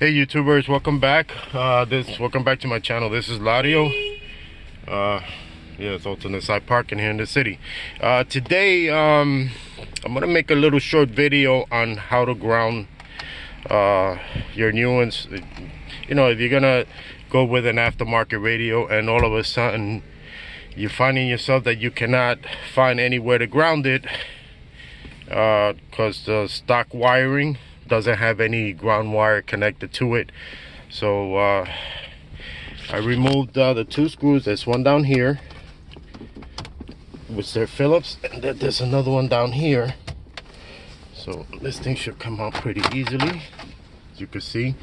Hey YouTubers, welcome back. Welcome back to my channel. This is Ladio. Yeah, it's alternate side parking here in the city. Today, I'm gonna make a little short video on how to ground your new ones. You know, if you're gonna go with an aftermarket radio and all of a sudden you're finding yourself that you cannot find anywhere to ground it because the stock wiring doesn't have any ground wire connected to it. So I removed the two screws. There's one down here which they're Phillips, and then there's another one down here. So this thing should come out pretty easily, as you can see.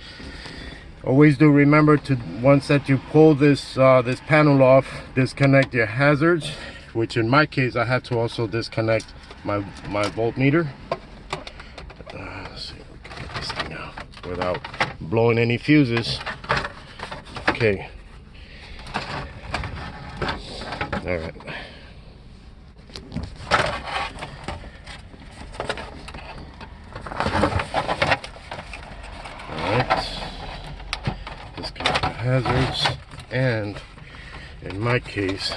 Always do remember to, once that you pull this this panel off, disconnect your hazards, which in my case I have to also disconnect my voltmeter. Let's see if we can get this thing out without blowing any fuses. Okay. All right. Disconnect the hazards, and in my case I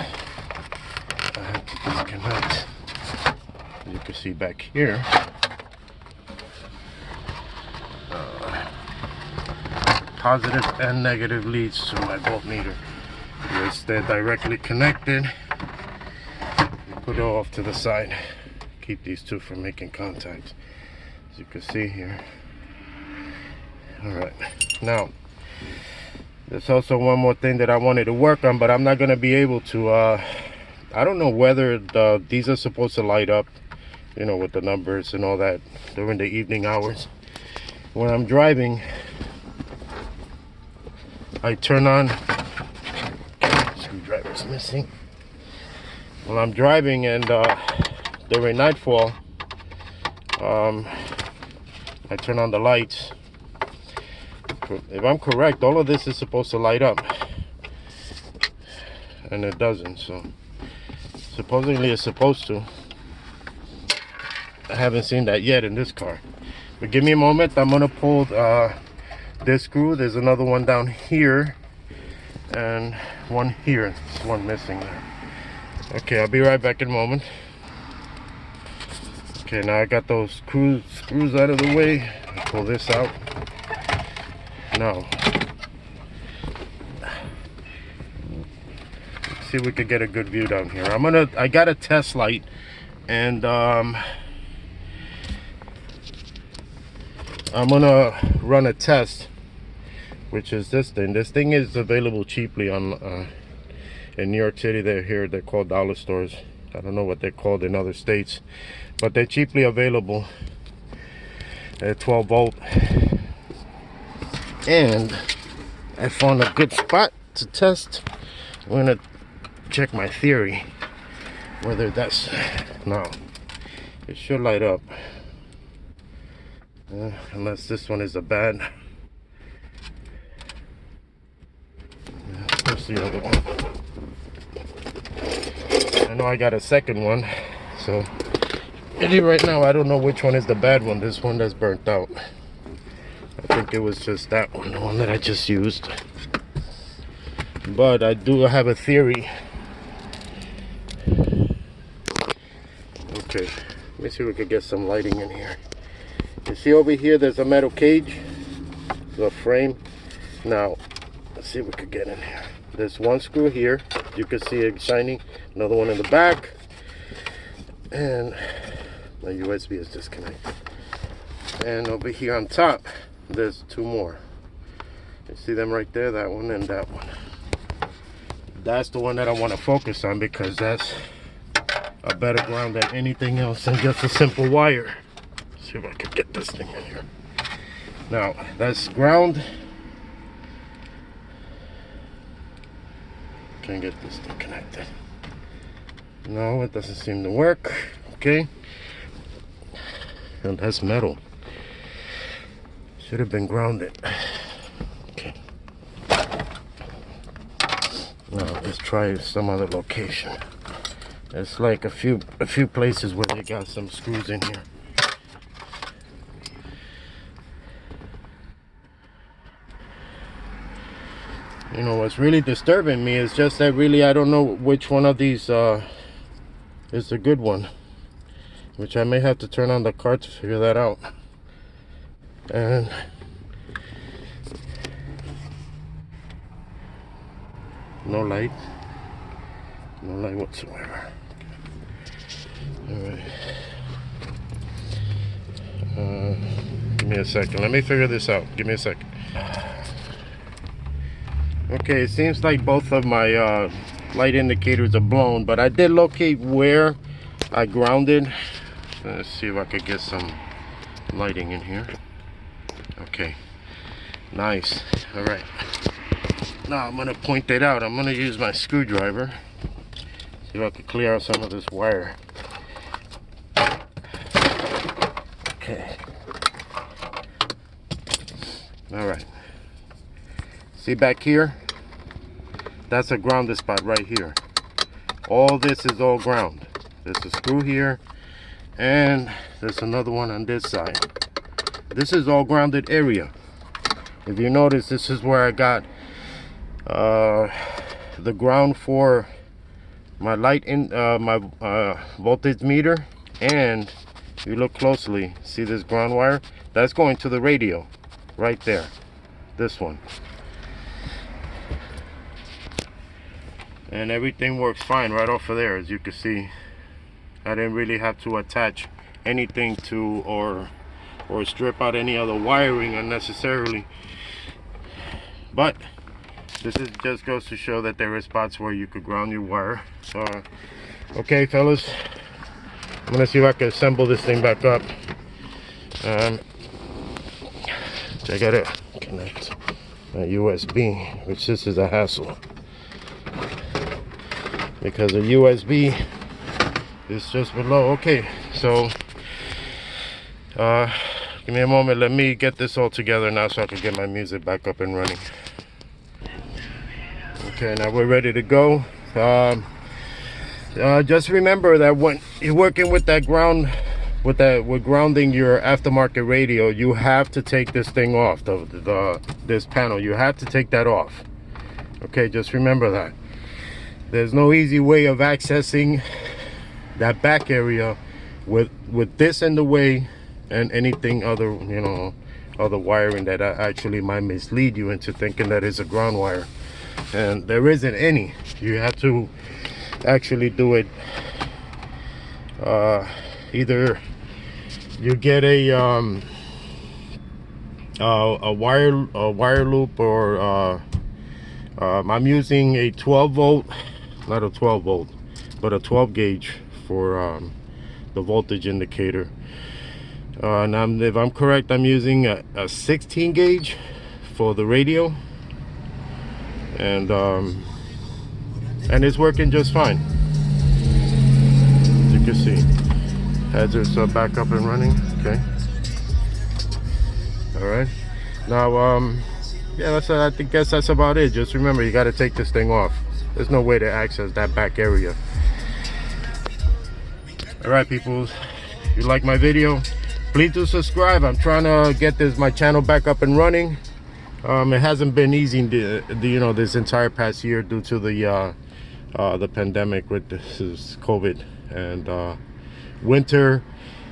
have to disconnect, as you can see back here, positive and negative leads to my voltmeter. Once they're directly connected, you put it off to the side, keep these two from making contact, as you can see here. All right, now there's also one more thing that I wanted to work on, but I'm not going to be able to. I don't know whether these are supposed to light up, you know, with the numbers and all that during the evening hours. When I'm driving, I turn on, screwdriver's missing. When I'm driving and during nightfall, I turn on the lights. If I'm correct, all of this is supposed to light up, and it doesn't. So supposedly it's supposed to. I haven't seen that yet in this car, but give me a moment. I'm gonna pull this screw. There's another one down here and one here. There's one missing there. Okay, I'll be right back in a moment. Okay, now I got those screws out of the way. I'll pull this out. Now, let's see if we could get a good view down here. I got a test light, and I'm gonna run a test, which is this thing. This thing is available cheaply on in New York City. They're called dollar stores. I don't know what they're called in other states, but they're cheaply available at 12 volt. And I found a good spot to test. I'm gonna check my theory whether that's, no, it should light up, unless this one is a bad. Where's the other one? I know I got a second one, so right now I don't know which one is the bad one. This one that's burnt out. I think it was just that one, the one that I just used. But I do have a theory. Okay, let me see if we could get some lighting in here. You see over here, there's a metal cage, the frame. Now, let's see if we could get in here. There's one screw here. You can see it shining. Another one in the back. And my USB is disconnected. And over here on top, there's two more. You see them right there, that one and that one. That's the one that I want to focus on, because that's a better ground than anything else than just a simple wire. Let's see if I can get this thing in here. Now, that's ground. Can't get this thing connected. No, it doesn't seem to work. Okay. And that's metal. Should have been grounded. Okay. Now let's try some other location. There's like a few places where they got some screws in here. You know, what's really disturbing me is just that really I don't know which one of these is the good one, which I may have to turn on the car to figure that out. And no light whatsoever. All right. Give me a second, let me figure this out. Give me a second. Okay, it seems like both of my light indicators are blown, but I did locate where I grounded. Let's see if I could get some lighting in here. Okay, nice. All right, now I'm gonna point that out. I'm gonna use my screwdriver, see if I can clear out some of this wire. Okay, all right, see back here, that's a grounded spot right here. All this is all ground. There's a screw here, and there's another one on this side. This is all grounded area. If you notice, this is where I got the ground for my light in my voltage meter. And if you look closely, see this ground wire? That's going to the radio right there, this one. And everything works fine right off of there. As you can see, I didn't really have to attach anything to or strip out any other wiring unnecessarily. But this is just goes to show that there are spots where you could ground your wire. Okay, fellas, I'm gonna see if I can assemble this thing back up. I gotta connect my USB, which this is a hassle because the USB is just below. Okay, so give me a moment, let me get this all together now so I can get my music back up and running. Okay, now we're ready to go. Just remember that when you're working with that ground, with grounding your aftermarket radio, you have to take this thing off, this panel. You have to take that off. Okay, just remember that. There's no easy way of accessing that back area with this in the way and anything other, you know, other wiring that actually might mislead you into thinking that it's a ground wire, and there isn't any. You have to actually do it either you get a wire loop, or I'm using a 12 volt, not a 12 volt, but a 12 gauge for the voltage indicator. And if I'm correct, I'm using a 16 gauge for the radio, and it's working just fine. As you can see, hazards are back up and running. Okay, all right, now yeah, I guess that's about it. Just remember, you got to take this thing off. There's no way to access that back area. All right, people, if you like my video, please do subscribe. I'm trying to get my channel back up and running. It hasn't been easy, you know, this entire past year due to the pandemic with this COVID, and winter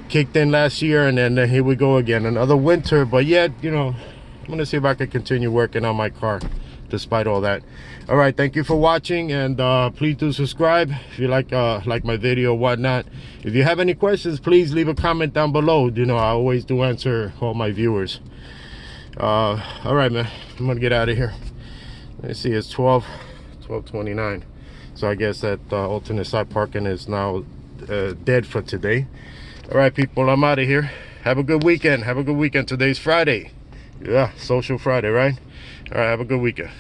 kicked in last year, and then here we go again, another winter. But yet, you know, I'm gonna see if I can continue working on my car despite all that. All right, thank you for watching, and please do subscribe if you like my video or whatnot. If you have any questions, please leave a comment down below. You know, I always do answer all my viewers. All right, man, I'm gonna get out of here. Let's see, it's 12:29, so I guess that alternate side parking is now dead for today. All right, people, I'm out of here. Have a good weekend. Have a good weekend. Today's Friday. Yeah, social Friday, right? All right, have a good weekend.